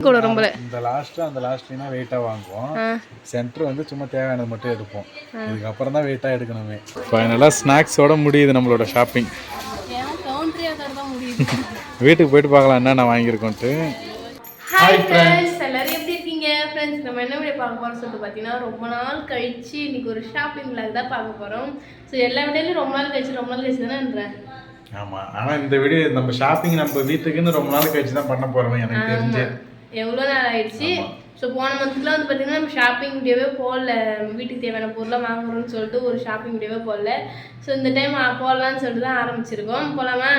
இந்த லாஸ்ட் அந்த லாஸ்ட்னா வெயிட்டா வாங்குவோம். சென்டர் வந்து சும்மா தேவையானது மட்டும் எடுப்போம். இதுக்கு அப்புறம் தான் வெயிட்டா எடுக்கணுமே. ஃபைனலா ஸ்நாக்ஸோட முடியுது நம்மளோட ஷாப்பிங். வீட்டுக்கு போயிட்டு பார்க்கலாம் என்னென்ன வாங்கியிருக்கோன்ட்டு. ஹாய் ஃப்ரெண்ட்ஸ், எல்லாரும் எப்படி இருக்கீங்க? ஃப்ரெண்ட்ஸ், நம்ம என்ன வீடியோ பார்க்க போகிறோம்னு சொல்லிட்டு பார்த்தீங்கன்னா, ரொம்ப நாள் கழிச்சு இன்னைக்கு ஒரு ஷாப்பிங் விளாக் தான் பார்க்க போகிறோம். ஸோ எல்லா வீடியோலையும் ரொம்ப நாள் கழிச்சு தானேன்றேன். ஆமாம், ஆனால் இந்த வீடியோ நம்ம ஷாப்பிங் நம்ம வீட்டுக்குன்னு ரொம்ப நாள் கழிச்சு தான் பண்ண போகிறோம். எனக்கு தெரிஞ்சு எவ்வளோ நாள் ஆயிடுச்சு. ஸோ போன மந்த்லாம் வந்து பார்த்தீங்கன்னா நம்ம ஷாப்பிங் வீடியோவே போடல. வீட்டுக்கு தேவையான பொருளாக வாங்குறோம்னு சொல்லிட்டு ஒரு ஷாப்பிங் வீடியோவே போடல. ஸோ இந்த டைம் போடலான்னு சொல்லிட்டு தான் ஆரம்பிச்சிருக்கோம். போகலாமா?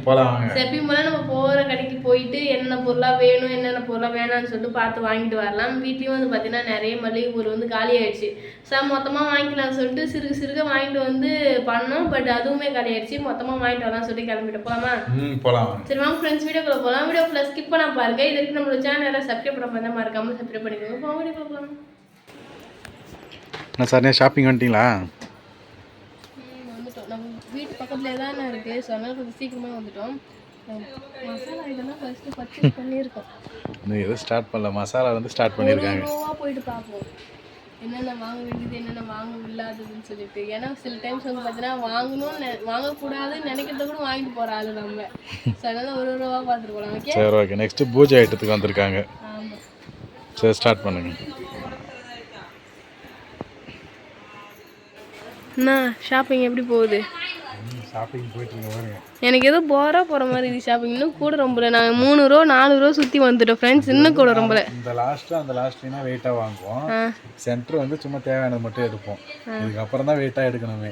போகலாம். எப்பயும் போல நம்ம போகிற கடைக்கு போயிட்டு என்னென்ன பொருளாக வேணும் என்னென்ன பொருளாக வேணாம்னு சொல்லிட்டு பார்த்து வாங்கிட்டு வரலாம். வீட்லேயும் வந்து பார்த்தீங்கன்னா நிறைய மளிகை பொருள் வந்து காலி ஆயிடுச்சு. சார் மொத்தமாக வாங்கிக்கலாம்னு சொல்லிட்டு சிறுக வாங்கிட்டு வந்து பண்ணோம். பட் அதுவுமே காலி ஆயிடுச்சு. மொத்தமாக வாங்கிட்டு வரலாம்னு சொல்லிட்டு கிளம்பிட்டு போகலாமா? போகலாம். சரி வாங்க ஃப்ரெண்ட்ஸ், வீடியோக்குள்ள போகலாம். வீடியோக்குள்ள ஸ்கிப் பண்ண பாருங்க. இது வரைக்கும் நம்மளோட சேனல் யாராவது சப்ஸ்கிரைப் பண்ண பார்த்தா மறக்காம சப்ஸ்கிரைப் பண்ணிக்கோங்க. போக வீடியோக்குள்ள போகலாம். என்ன சார், ஷாப்பிங் வந்துட்டீங்களா? வந்துட்டோம். நம்ம வீட்டு பக்கத்துலேயே தானே இருக்குது. ஸோ அதனால கொஞ்சம் சீக்கிரமாக வந்துட்டோம். மசாலா இதெல்லாம் ஃபர்ஸ்ட் பர்ச்சேஸ் பண்ணியிருக்கோம். இன்னும் எதுவும் ஸ்டார்ட் பண்ணல. மசாலா வந்து ஸ்டார்ட் பண்ணியிருக்காங்க. போயிட்டு பார்ப்போம் என்னென்ன வாங்க வேண்டியது என்னென்ன வாங்க இல்லாததுன்னு சொல்லிட்டு. ஏன்னா சில டைம்ஸ் வந்து பார்த்தீங்கன்னா வாங்கக்கூடாதுன்னு நினைக்கிறத கூட வாங்கிட்டு போகிற ஆளு நம்ம. ஸோ அதனால ஒரு ரூபா பார்த்துட்டு போகலாம். ஓகே, சரி ஓகே. நெக்ஸ்ட்டு பூஜை ஐட்டத்துக்கு வந்திருக்காங்க. ஆமாம், சரி ஸ்டார்ட் பண்ணுங்க. அண்ணா ஷாப்பிங் எப்படி போகுது? ஷாப்பிங் போயிட்டு பாருங்க. எனக்கு ஏதோ போரா போகிற மாதிரி இது ஷாப்பிங். இன்னும் கூட ரொம்பல. நாங்கள் 3 ரூபா 4 ரூபா சுற்றி வந்துட்டோம் ஃப்ரெண்ட்ஸ். இன்னும் கூட ரொம்பல. இந்த லாஸ்ட் அந்த லாஸ்ட்னா வெயிட்டா வாங்குவோம். சென்டர் வந்து சும்மா தேவையானது மட்டும் எடுப்போம். இதுக்கு அப்புறம் தான் வெயிட்டா எடுக்கணுமே.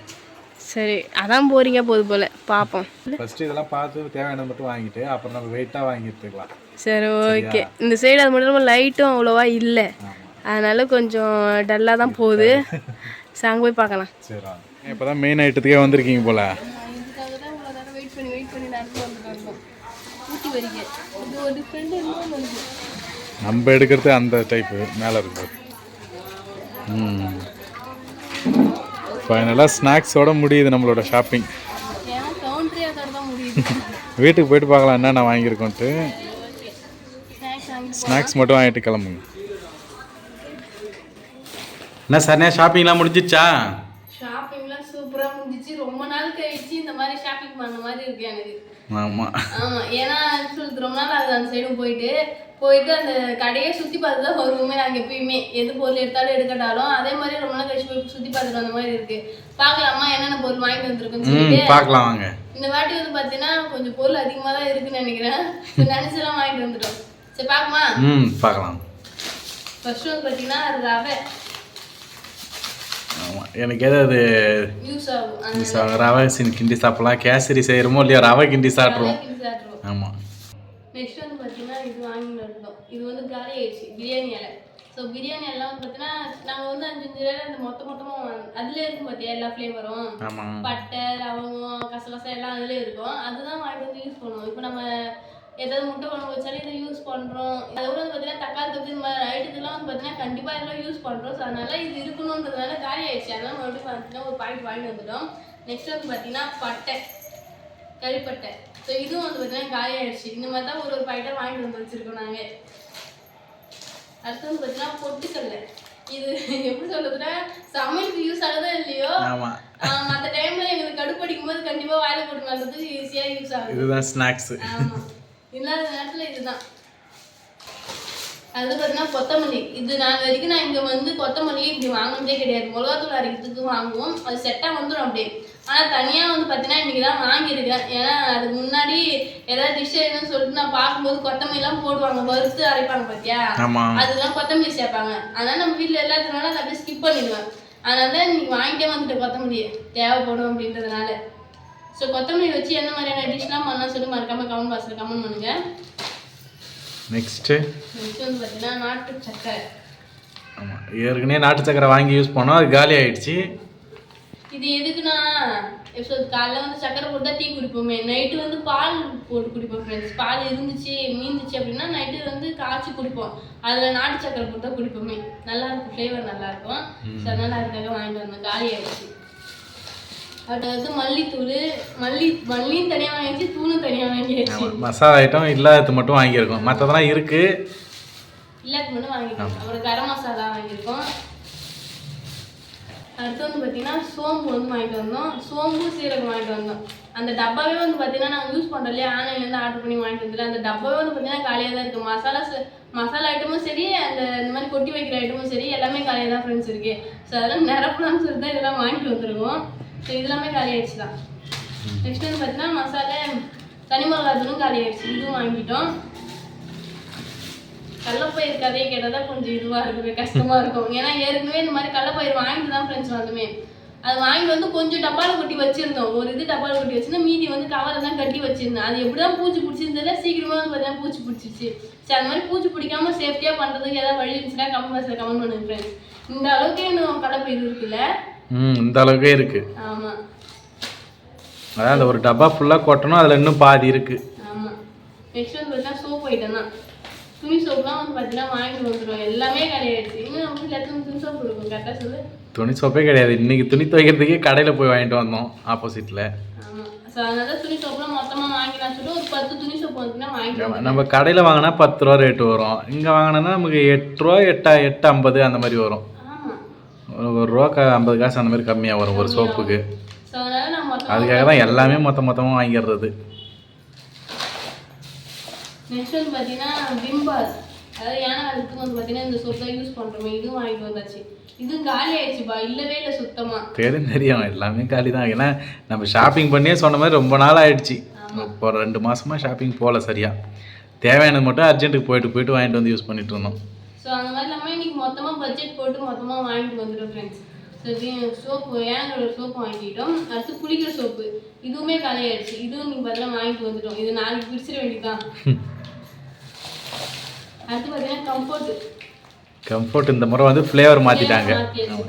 சரி, அதான் போறீங்க போது போல. பார்ப்போம். ஃபர்ஸ்ட் இதெல்லாம் பார்த்து தேவையானது மட்டும் வாங்கிட்டு அப்புறம் நம்ம வெயிட்டா வாங்கி எடுத்துக்கலாம். சரி ஓகே. இந்த சைடு அது மட்டும் இல்லாமல் லைட்டும் அவ்வளோவா இல்லை. அதனால கொஞ்சம் டல்லாக தான் போகுது. சரி அங்கே போய் பார்க்கலாம். சரி வாங்க. இப்போ தான் மெயின் ஐட்டத்துக்கே வந்திருக்கீங்க போல. நம்ம எடுக்கிறது அந்த டைப்பு மேலே இருக்குது. ஃபைனலாக ஸ்நாக்ஸோட முடியுது நம்மளோட ஷாப்பிங். வீட்டுக்கு போயிட்டு பார்க்கலாம் என்னென்ன வாங்கியிருக்கோன்ட்டு. ஸ்நாக்ஸ் மட்டும் வாங்கிட்டு கிளம்புங்க. என்ன சார், ஷாப்பிங்லாம் முடிஞ்சிச்சா? ஷாப்பிங்லாம் சூப்பராக முடிஞ்சிச்சு. ரொம்ப நாள் கழிச்சு இந்த மாதிரி ஷாப்பிங் பண்ண மாதிரி இருக்கு எனக்கு. ஆமாம் ஆமாம், ஏன்னா சொல்லுறது ரொம்ப நாள் அது அந்த சைடும் போயிட்டு அந்த கடையை சுற்றி பார்த்து தான் வருவோமே. நாங்கள் எப்பயுமே எது பொருள் எடுத்தாலும் எடுக்கட்டாலும் அதே மாதிரி ரொம்ப நாள் கழிச்சு போய் சுற்றி பார்த்துட்டு அந்த மாதிரி இருக்கு. பார்க்கலாமா என்னென்ன பொருள் வாங்கிட்டு வந்துருக்குன்னு சொல்லிட்டு பார்க்கலாம் வாங்க. இந்த வாட்டி வந்து பார்த்தீங்கன்னா கொஞ்சம் பொருள் அதிகமாக தான் இருக்குன்னு நினைக்கிறேன். நினச்செல்லாம் வாங்கிட்டு வந்துட்டோம். சரி பார்க்கமா? பார்க்கலாம். ஃபர்ஸ்ட் வந்து பார்த்தீங்கன்னா ரவை. ஆமாம், எனக்கு ஏதாவது யூஸ் ஆகும். ரவை கிண்டி சாப்பிடலாம். கேசரி செய்கிறோமோ இல்லையா, ரவை கிண்டி சாப்பிட்ருவோம். ஆமாம். நெக்ஸ்ட் வந்து பார்த்தீங்கன்னா இது வாங்கிட்டு இருந்தோம். இது வந்து காலி ஆயிடுச்சு. பிரியாணி இலை. ஸோ பிரியாணி எல்லாம் வந்து பார்த்தீங்கன்னா நாங்கள் வந்து 5 இலை இந்த மொத்தமாக அதுலேயே இருக்கும் பார்த்தியா எல்லா ஃப்ளேவரும். பட்டை லவங்கம் கசகசா எல்லாம் அதுலேயே இருக்கும். அதுதான் வாங்கிட்டு வந்து யூஸ் பண்ணுவோம். இப்போ நம்ம ஏதாவது முட்டை குழம்பு வச்சாலும் இதை யூஸ் பண்ணுறோம். அதோட வந்து பார்த்தீங்கன்னா தக்காளி தொக்கு இந்த மாதிரி ஐட்டத்துலாம் வந்து பார்த்தீங்கன்னா கண்டிப்பாக எல்லாம் யூஸ் பண்ணுறோம். ஸோ அதனால இது இருக்கணுன்றதுனால காலி ஆயிடுச்சு. அதனால மறுபடியும் பார்த்தீங்கன்னா ஒரு பாக்கெட் வாங்கிட்டு வந்துட்டோம். நெக்ஸ்ட் வந்து பார்த்தீங்கன்னா பட்டை, கறிப்பட்டை. ஸோ இதுவும் வந்து பார்த்தீங்கன்னா காலி ஆயிடுச்சு. இந்த மாதிரி தான் ஒரு பாக்கெட்டாக வாங்கிட்டு வந்து வச்சுருக்கோம் நாங்கள். அடுத்து வந்து பார்த்தீங்கன்னா பொட்டுக்கல்ல. இது எப்படி சொல்றதுன்னா சமையலுக்கு யூஸ் ஆகுதா இல்லையோ, மற்ற டைம்ல எங்களுக்கு கடுப்படிக்கும் போது கண்டிப்பாக வாயில போட்டு நல்லதுக்கு ஈஸியாக யூஸ் ஆகுது. இதுதான் ஸ்நாக்ஸ். ஆமாம், இல்லாத நேரத்தில் இதுதான். அது பார்த்தீங்கன்னா கொத்தமல்லி. இது வரைக்கும் நான் இங்கே வந்து கொத்தமல்லி இப்படி வாங்கினதே கிடையாது. மிளகாத்தூள் அரைக்கிறதுக்கு வாங்குவோம். அது செட்டாக வந்துடும் அப்படியே. ஆனால் தனியாக வந்து பார்த்தீங்கன்னா இன்றைக்கி தான் வாங்கியிருக்கேன். ஏன்னா அதுக்கு முன்னாடி ஏதாவது டிஷ் என்னன்னு சொல்லிட்டு நான் பார்க்கும்போது கொத்தமல்லாம் போடுவாங்க, வறுத்து அரைப்பாங்க பார்த்தியா, அதுக்கெல்லாம் கொத்தமல்லி சேர்ப்பாங்க. அதனால் நம்ம வீட்டில் எல்லாத்துனால அதை அப்படியே ஸ்கிப் பண்ணிடுவேன். அதனால தான் இன்னைக்கு வாங்கிட்டே வந்துட்டேன். கொத்தமல்லி தேவைப்படும் அப்படின்றதுனால. ஸோ கொத்தமல்லி வச்சு எந்த மாதிரியான டிஷ்லாம் பண்ணலாம் சொல்லி மறக்காமல் கமெண்ட் பாக்ஸில் கமெண்ட் பண்ணுங்கள். நெக்ஸ்ட் வந்து பார்த்தீங்கன்னா நாட்டு சக்கரை. ஆமாம், ஏற்கனவே நாட்டு சக்கரை வாங்கி யூஸ் பண்ணோம், அது காலி ஆகிடுச்சு. இது எதுக்குன்னா காலைல வந்து சக்கரை போட்டு தான் டீ குடிப்போமே. நைட்டு வந்து பால் போட்டு குடிப்போம் ஃப்ரெண்ட்ஸ். பால் மீந்துச்சு அப்படின்னா நைட்டு வந்து காய்ச்சி குடிப்போம். அதில் நாட்டு சக்கரை போட்டு தான் குடிப்போமே. நல்லாயிருக்கும், ஃப்ளேவர் நல்லாயிருக்கும். ஸோ அதனால் அதுக்காக வாங்கிட்டு வந்தோம். காலி ஆகிடுச்சு. அடுத்து மல்லித்தூள். மல்லியும் தனியாக வாங்கிடுச்சு, தூளும் தனியாக வாங்கிடுச்சு. மசாலா ஐட்டம் இல்லாதது மட்டும் வாங்கியிருக்கோம். மற்றதெல்லாம் இருக்குது, இல்லக்கு மட்டும் வாங்கிட்டோம். அப்புறம் கரம் மசாலா வாங்கியிருக்கோம். அடுத்து வந்து பார்த்தீங்கன்னா சோம்பு வந்து வாங்கிட்டு வந்தோம். சோம்பு சீரகம் வாங்கிட்டு வந்தோம். அந்த டப்பாவே வந்து பார்த்தீங்கன்னா நாங்கள் யூஸ் பண்ணுறோம் இல்லையா, ஆன்லைன்லேருந்து ஆர்டர் பண்ணி வாங்கிட்டு வந்துட்டு அந்த டப்பாவே வந்து பார்த்தீங்கன்னா காலியாக தான் இருக்குது. மசாலா ஐட்டமும் சரி, இந்த மாதிரி கொட்டி வைக்கிற ஐட்டமும் சரி, எல்லாமே காலியாக தான் ஃப்ரெண்ட்ஸ் இருக்குது. ஸோ அதெல்லாம் நிரப்பலாம்னு சொல்லிட்டு தான் இதெல்லாம் வாங்கிட்டு வந்துருக்கோம். ஸோ இதெல்லாமே காலியாகிடுச்சு தான். நெக்ஸ்ட் வந்து பார்த்தீங்கன்னா மசாலா தனி மிளகாத்தூளும் காலியாகிடுச்சு, இதுவும் வாங்கிட்டோம். கடலப்பயிர் கதையை கேட்டால் தான் கொஞ்சம் இதுவாக இருக்குது, கஷ்டமாக இருக்கும். ஏன்னா ஏற்கனவே இந்த மாதிரி கடலப்பயிர் வாங்கிட்டு தான் ஃப்ரெண்ட்ஸ் வந்தோமே. அது வாங்கிட்டு வந்து கொஞ்சம் டப்பாவில் கொட்டி வச்சிருந்தோம். ஒரு இது டப்பாவில் கொட்டி வச்சிருந்தோம், மீதி வந்து கவரில் தான் கட்டி வச்சிருந்தேன். அது எப்படி தான் பூச்சி பிடிச்சிருந்ததில்ல, சீக்கிரமாக வந்து பார்த்தீங்கன்னா பூச்சி பிடிச்சிருச்சு. சரி, அந்த மாதிரி பூச்சி பிடிக்காம சேஃப்டியாக பண்ணுறதுக்கு ஏதாவது வழி இருந்துச்சுன்னா கமெண்ட் பாக்ஸில் கமெண்ட் பண்ணுங்க ஃப்ரெண்ட்ஸ். இந்த அளவுக்கு இன்னும் கடலப்பயிர் இருக்குல்ல, இந்த அளவுக்கே இருக்குது. ஆமாம், அதான் அந்த ஒரு டப்பா ஃபுல்லாக கொட்டணும், அதில் இன்னும் பாதி இருக்குது. ஆமாம். நெக்ஸ்ட் வந்து பார்த்தீங்கன்னா சோப் ஐட்டம் தான். துணி சோப்புலாம் வந்து பார்த்தீங்கன்னா வாங்கிட்டு வந்துடுவோம். எல்லாமே கிடையாது. இன்னும் நம்ம வீட்டில் எத்தனை துணி சோப்பு இருக்கும் கரெக்டாக சொல்லு? துணி சோப்பே கிடையாது. இன்னைக்கு துணி துவைக்கிறதுக்கே கடையில் போய் வாங்கிட்டு வந்தோம் ஆப்போசிட்டில். ஆமாம். ஸோ அதனால துணி சோப்புலாம் மொத்தமாக வாங்கிக்கலாம் சொல்லிட்டு ஒரு 10 துணி சோப்பு வந்துன்னா வாங்கிக்கலாம். நம்ம கடையில் வாங்கினா 10 ரூபா ரேட்டு வரும். இங்கே வாங்கினோன்னா நமக்கு 8 ரூபா 8.50 அந்த மாதிரி வரும். ஆமாம், 1 ரூபா 50 காசு அந்த மாதிரி கம்மியாக வரும் ஒரு சோப்புக்கு. ஸோ அதனால நான் அதுக்காக தான் எல்லாமே மொத்தமாக வாங்கிடுறது. நெக்ஸ்ட் வந்து பார்த்தீங்கன்னா விம் பார், அதாவது ஏன்னா அதுக்கு வந்து பார்த்தீங்கன்னா இந்த சோப் தான் யூஸ் பண்ணுறோமே, இதுவும் வாங்கிட்டு வந்தாச்சு. இதுவும் காலி ஆயிடுச்சுப்பா, இல்லவே இல்லை சுத்தமாக. தெரியும் எல்லாமே காலி தான். ஏன்னா நம்ம ஷாப்பிங் பண்ணியே சொன்ன மாதிரி ரொம்ப நாள் ஆயிடுச்சு. இப்போ 2 மாசமாக ஷாப்பிங் போகல சரியா. தேவையானது மட்டும் அர்ஜென்ட்டுக்கு போயிட்டு வாங்கிட்டு வந்து யூஸ் பண்ணிட்டு இருந்தோம். ஸோ அந்த மாதிரி இல்லாமல் இன்னைக்கு மொத்தமாக பட்ஜெட் போட்டு மொத்தமாக வாங்கிட்டு வந்துட்டோம் ஃப்ரெண்ட்ஸ். ஸோ சோப்பு ஏனோட சோப்பு வாங்கிட்டோம். அடுத்து குளிக்கிற சோப்பு இதுவுமே காலி ஆயிடுச்சு. இதுவும் நீங்கள் பார்த்தீங்கன்னா வாங்கிட்டு வந்துட்டோம். இது நாளைக்கு பிரிச்சிட வேண்டியதுதான். அடுத்து பார்த்தீங்கன்னா கம்ஃபர்ட் இந்த முறை வந்து ஃப்ளேவர் மாற்றிட்டாங்க.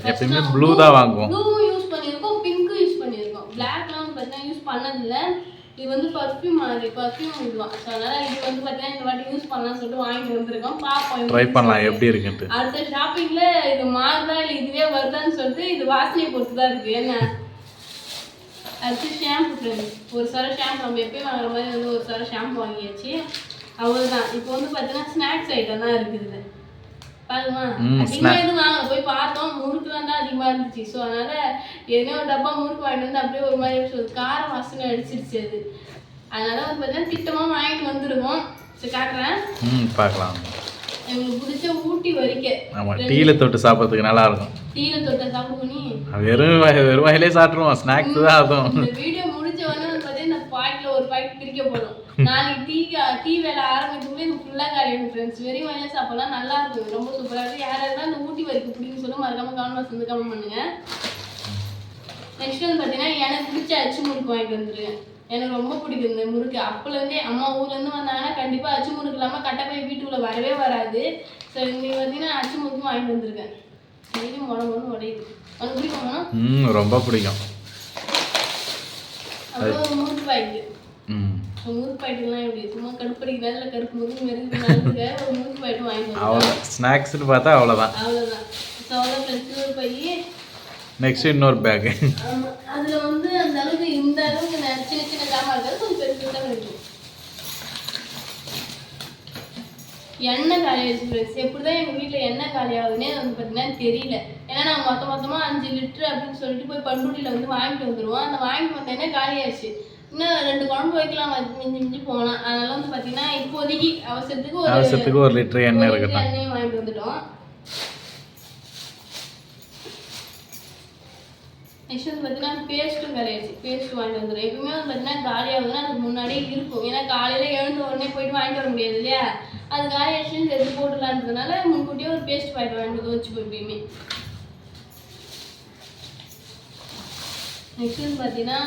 எப்பயுமே ப்ளூ தான் வாங்குவோம். ப்ளூவும் யூஸ் பண்ணியிருக்கோம், பிங்க்கும் யூஸ் பண்ணியிருக்கோம். பிளாக்லாம் வந்து பார்த்தீங்கன்னா யூஸ் பண்ணதில்லை. இது வந்து பர்ஃப்யூம் மாதிரி, பர்ஃப்யூம் இதுவான். ஸோ அதனால் இது வந்து பார்த்தீங்கன்னா இந்த வாட்டி யூஸ் பண்ணலாம்னு சொல்லிட்டு வாங்கிட்டு வந்திருக்கோம். பார்ப்போம், ட்ரை பண்ணலாம் எப்படி இருக்குன்ட்டு. அடுத்த ஷாப்பிங்கில் இது மாறுதா இல்லை இதுவே வருதான்னு சொல்லிட்டு இது வாசனையை பொறுத்து தான் இருக்குது. என்ன அடுத்து ஷாம்பு ஃப்ரெண்ட்ஸ். ஒரு சர ஷாம்பு நம்ம எப்பயும் வாங்குற மாதிரி வந்து ஒரு சர ஷாம்பு வாங்கியாச்சு. அவ்வளோதான். இப்போ வந்து பார்த்தீங்கன்னா ஸ்நாக்ஸ் ஐட்டம் தான் இருக்குது. பாருமா, அதிகமாக எதுவும் வாங்க போய் பார்த்தோம், முறுக்குலாம் தான் அதிகமாக இருந்துச்சு. ஸோ அதனால் ஏதோ ஒரு டப்பா முறுக்கு வாங்கிட்டு வந்து அப்படியே ஒரு மாதிரி கார வாசனை அடிச்சிருச்சு அது. அதனால வந்து பார்த்தீங்கன்னா திட்டமாக வாங்கிட்டு வந்துடுவோம். சரி காட்டுறேன், பார்க்கலாம். எங்களுக்கு பிடிச்ச ஊட்டி வரிக்கை. ஆமாம், டீயில் தொட்டு சாப்பிட்றதுக்கு நல்லா இருக்கும். டீயில் தொட்ட சாப்பிடுவோம். வெறும் வாயிலே சாப்பிட்ருவோம். ஸ்நாக்ஸ் தான் அதுவும். இந்த வீடியோ முடிஞ்ச உடனே வந்து பார்த்தீங்கன்னா இந்த பாக்கெட்டில் ஒரு பாக்கெட் பிரிக்க போடும். நாளைக்கு டீ வேலை ஆரம்பிக்கும்போது இது ஃபுல்லாக காரியம் ஃப்ரெண்ட்ஸ். வெறும் வாயில சாப்பிடலாம், நல்லா இருக்கும், ரொம்ப சூப்பராக இருக்குது. யாராவது இந்த ஊட்டி வரைக்கும் பிடிக்குன்னு சொல்லி மறக்காம கமெண்ட் வந்து கமெண்ட் பண்ணுங்க. நெக்ஸ்ட் வந்து பார்த்தீங்கன்னா எனக்கு பிடிச்ச அச்சு முறுக்கு வாங்கிட்டு வந்துருக்கேன். எனக்கு ரொம்ப பிடிக்கும் இந்த முறுக்கு. அப்போலேருந்தே அம்மா ஊர்லேருந்து வந்தாங்கன்னா கண்டிப்பாக அச்சு முறுக்கு இல்லாமல் கட்டப்பை வீட்டுக்குள்ளே வரவே வராது. ஸோ இன்றைக்கி பார்த்தீங்கன்னா அச்சு முறுக்கும் வாங்கிட்டு வந்திருக்கேன். டெய்லி உடம்பு உடையுது. உனக்கு பிடிக்குமா? ரொம்ப பிடிக்கும். அப்புறம் ஒரு முறுக்கு பாக்கெட்டு. முறுக்கு பாக்கெட்டுலாம் எப்படி சும்மா கடுப்படிக்கிறதா இல்லை கருப்பு முறுக்கு மெருகு ஒரு முறுக்கு பாக்கெட்டு வாங்கிட்டு அவ்வளோ ஸ்நாக்ஸ்னு பார்த்தா அவ்வளோதான். அவ்வளோதான். ஸோ அவ்வளோ ஒரு பையன். நெக்ஸ்ட் இன்னொரு பேக்கு. ஆமாம், அதில் வந்து அந்த அளவுக்கு இந்த அளவுக்கு சின்ன சின்ன ஜாமான் இருக்காது, கொஞ்சம் பெருசு தான் இருக்கும். எண்ணெய் காலி ஆயிடுச்சு ஃப்ரெண்ட்ஸ். எப்படி தான் எங்கள் வீட்டில் எண்ணெய் காலி ஆகுதுன்னே வந்து பார்த்தீங்கன்னா தெரியல. ஏன்னா நாங்கள் மொத்தமாக 5 லிட்டரு அப்படின்னு சொல்லிட்டு போய் பண்ருட்டியில் வந்து வாங்கிட்டு வந்துடுவோம். அந்த வாங்கிட்டு வந்த எண்ணெய் காலி ஆயிடுச்சு. இன்னும் 2 குழம்பு வைக்கலாம் மிஞ்சி போனால். அதனால வந்து பார்த்தீங்கன்னா இப்போதைக்கு அவசரத்துக்கு 1 லிட்டர் எண்ணெய் இருக்கட்டும். எண்ணெயும் வாங்கிட்டு வந்துட்டோம். நெக்ஸ்ட் வந்து பார்த்தீங்கன்னா பேஸ்ட்டும் காலியாயிடுச்சு. பேஸ்ட் வாங்கிட்டு வந்துடும். எப்பவுமே வந்து பார்த்தீங்கன்னா காலியாகுதுன்னா அதுக்கு முன்னாடியே இருக்கும். ஏன்னா காலையில் எழுந்த உடனே போயிட்டு வாங்கிட்டு வர முடியாது இல்லையா, அது காலியாயிடுச்சுன்னு தெரிஞ்சு போட்டுலான்றதுனால முன்கூட்டியே ஒரு பேஸ்ட் பாக்கெட் வாங்கிட்டு வச்சு எப்பயுமே. நெக்ஸ்ட் வந்து பார்த்தீங்கன்னா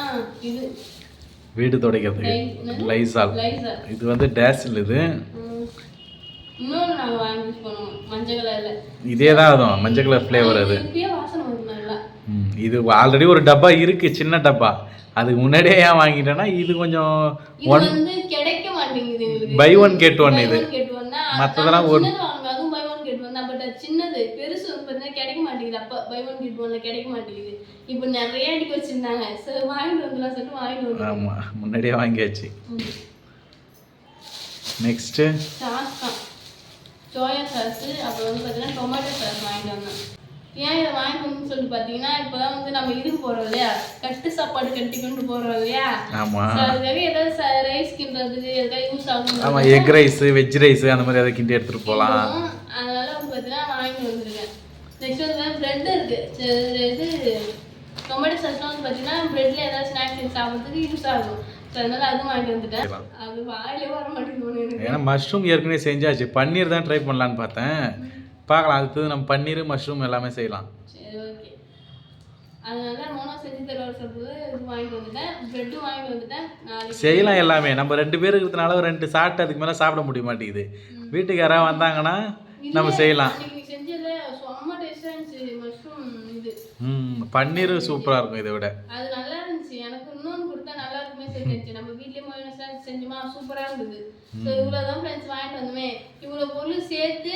இது வீடு துடைக்கிறதுக்கு லைசால். இது வந்து டேசில். இது இன்னொன்று நாங்கள் வாங்கி யூஸ் பண்ணுவோம் மஞ்சள் கலரில். இதே தான் அதுவும் மஞ்சள் கலர் ஃப்ளேவர். அது வாசனை வருது நல்லா. இது ஆல்ரெடி ஒரு டப்பா இருக்கு, சின்ன டப்பா. அதுக்கு முன்னாடியே ஏன் வாங்கிட்டேன்னா இது கொஞ்சம் வந்து கிடைக்க மாட்டேங்குது. Buy one get one. இது மற்றதெல்லாம் ஒரு அதுவும் பை ஒன் கெட் ஒன் தான். பட் சின்னது பெருசு வந்து பார்த்தீங்கன்னா கிடைக்க மாட்டேங்குது. அப்போ பை ஒன் கெட் ஒன்ல கிடைக்க மாட்டேங்குது. இப்போ நிறைய அடிக்க வச்சிருந்தாங்க. சரி வாங்கிட்டு வந்துடலாம் சொல்லிட்டு வாங்கிட்டு வந்து. ஆமாம், முன்னாடியே வாங்கியாச்சு. நெக்ஸ்ட்டு சோயா சாஸு, அப்புறம் வந்து பார்த்தீங்கன்னா டொமேட்டோ சாஸ் வாங்கிட்டு வந்தேன். ஏன் இதை வாங்கிட்டு வந்து சொல்லிட்டு பார்த்தீங்கன்னா, இப்போ தான் வந்து நம்ம இதுக்கு போகிறோம் இல்லையா, கட்டு சாப்பாடு கட்டி கொண்டு போகிறோம் இல்லையா, அதுக்காக ஏதாவது ரைஸ் கிண்டுறதுக்கு எதாவது யூஸ் ஆகும். ஆமாம், எக் ரைஸ், வெஜ் ரைஸ் அந்த மாதிரி எதாவது கிண்டி எடுத்துகிட்டு போகலாம். அதனால வந்து பார்த்தீங்கன்னா வாங்கிட்டு வந்துருக்கேன். நெக்ஸ்ட் வந்து ப்ரெட் இருக்குது. இது டொமேட்டோ சாஸ்லாம் வந்து பார்த்தீங்கன்னா ப்ரெட்டில் ஏதாவது ஸ்நாக்ஸ் சாப்பிட்றதுக்கு யூஸ் ஆகும். ஸோ அதனால அதுவும் வாங்கிட்டு வந்துட்டேன். அது வாயிலே வர மாட்டேங்குது. ஏன்னா மஷ்ரூம் ஏற்கனவே செஞ்சாச்சு, பன்னீர் தான் ட்ரை பண்ணலான்னு பார்த்தேன். பார்க்கலாம், அடுத்தது நம்ம பன்னீர் மஷ்ரூம் எல்லாமே செய்யலாம். சரி, ஓகே. அதனால மோனோ செஞ்சு தருவார் சொல்றது இது வாங்கிட்டு வந்துட்டேன். ப்ரெட்டும் வாங்கிட்டு வந்துட்டேன். செய்யலாம் எல்லாமே. நம்ம 2 பேர் இருக்கிறதுனால 2 சாப்பிட்டு அதுக்கு மேலே சாப்பிட முடிய மாட்டேங்குது. வீட்டுக்கு யாராவது வந்தாங்கன்னா நம்ம செய்யலாம். செஞ்சதுல செம்ம டேஸ்டாக இருந்துச்சு மஷ்ரூம். இது பன்னீர் சூப்பராக இருக்கும் இதை விட. அது நல்லா இருந்துச்சு. எனக்கு இன்னொன்று கொடுத்தா நல்லா இருக்குமே செஞ்சு நம்ம வீட்லேயே மயோனஸ்லாம் செஞ்சுமா சூப்பராக இருந்தது. ஸோ இவ்வளோ தான் ஃப்ரெண்ட்ஸ் வாங்கிட்டு வந்துமே. இவ்வளோ பொருள் சேர்த்து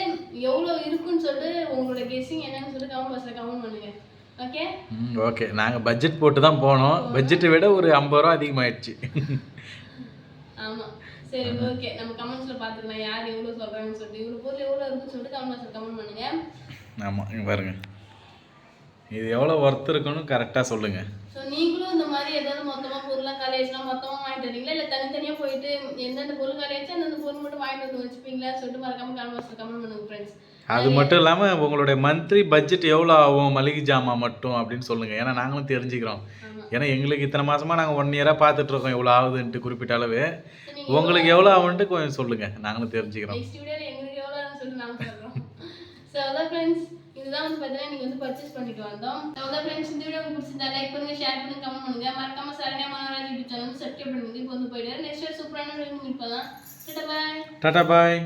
எவ்வளோ இருக்குன்னு சொல்லிட்டு உங்களோட கெஸ்ஸிங் என்னன்னு சொல்லிட்டு கமெண்ட் பாக்ஸில் கமெண்ட் பண்ணுங்க. Okay okay. நாங்கள் பட்ஜெட் போட்டு தான் போனோம். பட்ஜெட்டை விட ஒரு 50 ரூபா அதிகமாகிடுச்சு. ஆமாம், சரி, ஓகே. நம்ம கமெண்ட்ஸில் பார்த்துக்கலாம் யார் எவ்வளோ சொல்கிறாங்கன்னு சொல்லிட்டு. இவ்வளோ பொருள் எவ்வளோ இருக்குன்னு சொல்லிட்டு கமெண்ட் பாக்ஸில் கமெண்ட் பண்ணுங்க. ஆமாம், இங்கே பாருங்க, இது எவ்வளோ ஒர்த் இருக்குன்னு கரெக்டாக சொல்லுங்கள். ஸோ நீங்களும் இந்த மாதிரி ஏதாவது மொத்தமாக பொருளாக காலேஜ்லாம் மொத்தமாக வாங்கிட்டு வரீங்களா, இல்லை தனித்தனியாக போயிட்டு எந்தெந்த பொருள் காலேஜ் அந்தந்த பொருள் மட்டும் வாங்கிட்டு வந்து வச்சுப்பீங்களா சொல்லிட்டு மறக்காம கமெண்ட் பாக்ஸில் கமெண்ட் பண்ணுங்க ஃப்ரெண்ட்ஸ். அது மட்டும் இல்லாமல் உங்களுடைய மந்த்லி பட்ஜெட் எவ்வளோ ஆகும் மளிகை ஜாமான் மட்டும் அப்படின்னு சொல்லுங்கள். ஏன்னா நாங்களும் தெரிஞ்சுக்கிறோம். ஏன்னா எங்களுக்கு இத்தனை மாதமாக நாங்கள் 1 இயராக பார்த்துட்ருக்கோம் எவ்வளோ ஆகுதுன்ட்டு குறிப்பிட்ட அளவு. உங்களுக்கு எவ்வளோ ஆகுன்ட்டு கொஞ்சம் சொல்லுங்கள், நாங்களும் தெரிஞ்சுக்கிறோம். நெக்ஸ்ட் வீடியோவில் எங்களுக்கு எவ்வளோ ஆகுன்னு சொல்லிட்டு நாங்கள் சொல்கிறோம். ஸோ அதான் ஃப்ரெண்ட்ஸ், இதுதான் வந்து பார்த்தீங்கன்னா நீங்கள் வந்து பர்ச்சேஸ் பண்ணிட்டு வந்தோம். அதான் ஃப்ரெண்ட்ஸ், இந்த வீடியோ பிடிச்சிருந்தா லைக் பண்ணுங்க, ஷேர் பண்ணுங்க, கமெண்ட் பண்ணுங்க. மறக்காம Saranya Manoraj YouTube channel subscribe பண்ணுங்க. இப்போ வந்து போயிட்டு நெக்ஸ்ட் சூப்பரான வீடியோ மீட் பண்ணலாம். டாடா பாய்.